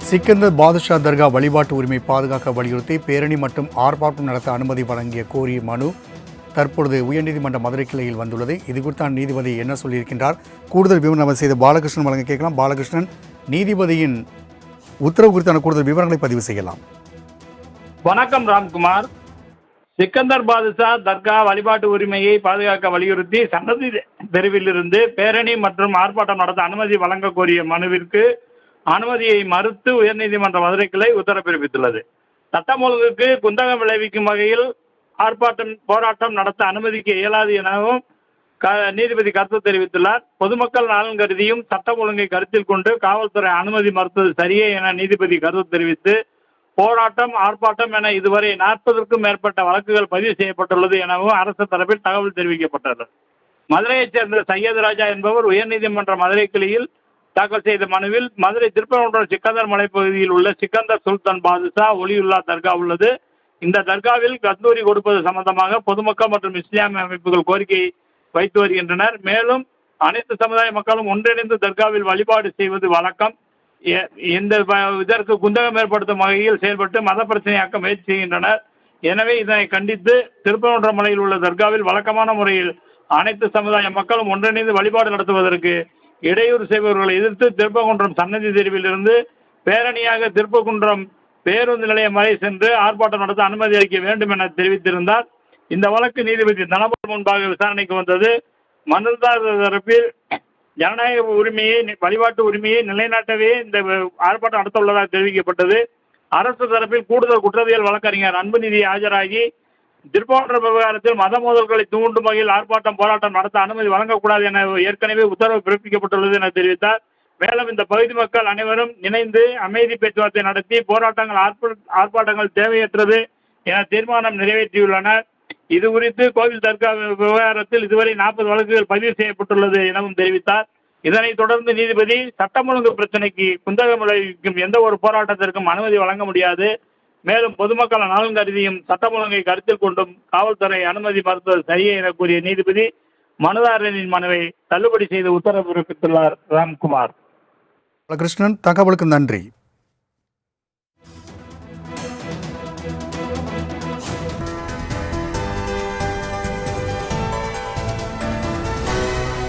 சிக்கந்தர் பாதுஷா தர்கா வழிபாட்டு உரிமை பாதுகாக்க வலியுறுத்தி பேரணி மற்றும் ஆர்ப்பாட்டம் நடத்த அனுமதி வழங்கிய கோரிய மனு தற்பொழுது உயர்நீதிமன்ற மதுரை கிளையில் வந்துள்ளது. இது குறித்தான் நீதிபதி என்ன சொல்லியிருக்கின்றார், கூடுதல் விவரம் நம்ம செய்த பாலகிருஷ்ணன் வழங்க கேட்கலாம். பாலகிருஷ்ணன், நீதிபதியின் உத்தரவு குறித்தான கூடுதல் விவரங்களை பதிவு செய்யலாம். வணக்கம் ராம்குமார். சிக்கந்தர் பாதுஷா தர்கா வழிபாட்டு உரிமையை பாதுகாக்க வலியுறுத்தி சன்னதி தெருவிலிருந்து பேரணி மற்றும் ஆர்ப்பாட்டம் நடத்த அனுமதி வழங்க கோரிய மனுவிற்கு அனுமதியை மறுத்து உயர்நீதிமன்ற மதுரை கிளை உத்தரவு பிறப்பித்துள்ளது. சட்டம் ஒழுங்குக்கு குந்தகம் விளைவிக்கும் வகையில் போராட்டம் நடத்த அனுமதிக்க இயலாது எனவும் நீதிபதி கருத்து தெரிவித்துள்ளார். பொதுமக்கள் நலன் கருதியும் சட்டம் ஒழுங்கை கருத்தில் கொண்டு காவல்துறை அனுமதி மறுத்தது சரியே என நீதிபதி கருத்து தெரிவித்து, போராட்டம் ஆர்ப்பாட்டம் என இதுவரை 40க்கும் மேற்பட்ட வழக்குகள் பதிவு செய்யப்பட்டுள்ளது எனவும் அரசு தரப்பில் தகவல் தெரிவிக்கப்பட்டது. மதுரையைச் சேர்ந்த சையது ராஜா என்பவர் உயர்நீதிமன்ற மதுரை கிளையில் தாக்கல் செய்த மனுவில், மதுரை திருப்பரங்குன்றம் சிக்கந்தர் மலைப்பகுதியில் உள்ள சிக்கந்தர் சுல்தான் பாதுஷா ஒலியுல்லா தர்கா உள்ளது. இந்த தர்காவில் கந்தூரி கொடுப்பது சம்பந்தமாக பொதுமக்கள் மற்றும் இஸ்லாமிய அமைப்புகள் கோரிக்கை வைத்து வருகின்றனர். மேலும் அனைத்து சமுதாய மக்களும் ஒன்றிணைந்து தர்காவில் வழிபாடு செய்வது வழக்கம். இதற்கு குந்தகம் ஏற்படுத்தும் வகையில் செயல்பட்டு மத பிரச்சனையாக்க முயற்சி செய்கின்றனர். எனவே இதனை கண்டித்து திருப்பரங்குன்றம் மலையில் உள்ள தர்காவில் வழக்கமான முறையில் அனைத்து சமுதாய மக்களும் ஒன்றிணைந்து வழிபாடு நடத்துவதற்கு இடையூறு செய்பவர்களை எதிர்த்து திருப்பரங்குன்றம் சன்னதி தெருவில் இருந்து பேரணியாக திருப்பரங்குன்றம் பேருந்து நிலையம் வரை சென்று ஆர்ப்பாட்டம் நடத்த அனுமதி அளிக்க வேண்டும் என தெரிவித்திருந்தார். இந்த வழக்கு நீதிபதி தனபால் முன்பாக விசாரணைக்கு வந்தது. மனுதாரர் தரப்பில் ஜனநாயக உரிமையை வழிபாட்டு உரிமையை நிலைநாட்டவே இந்த ஆர்ப்பாட்டம் நடத்த உள்ளதாக தெரிவிக்கப்பட்டது. அரசு தரப்பில் கூடுதல் குற்றவியல் வழக்கறிஞர் அன்புநிதி ஆஜராகி, திருப்பரங்குன்றம் விவகாரத்தில் மத மோதல்களை தூண்டும் வகையில் ஆர்ப்பாட்டம் போராட்டம் நடத்த அனுமதி வழங்கக்கூடாது என ஏற்கனவே உத்தரவு பிறப்பிக்கப்பட்டுள்ளது என தெரிவித்தார். மேலும் இந்த பகுதி மக்கள் அனைவரும் இணைந்து அமைதி பேச்சுவார்த்தை நடத்தி ஆர்ப்பாட்டங்கள் தேவையற்றது என தீர்மானம் நிறைவேற்றியுள்ளனர். இது குறித்து கோவில் தர்கா விவகாரத்தில் இதுவரை 40 வழக்குகள் பதிவு செய்யப்பட்டுள்ளது எனவும் தெரிவித்தார். இதனைத் தொடர்ந்து நீதிபதி, சட்டம் ஒழுங்கு பிரச்சனைக்கு குந்தகம் விளைவிக்கும் எந்த ஒரு போராட்டத்திற்கும் அனுமதி வழங்க முடியாது. மேலும் பொதுமக்கள் நலன் கருதியும் சட்டம் ஒழுங்கை கருத்தில் கொண்டும் காவல்துறை அனுமதி மறுத்தது சரியே என கூறிய நீதிபதி மனுதாரரின் மனுவை தள்ளுபடி செய்து உத்தரவு பிறப்பித்துள்ளார். ராம்குமார். கிருஷ்ணன், தகவலுக்கு நன்றி.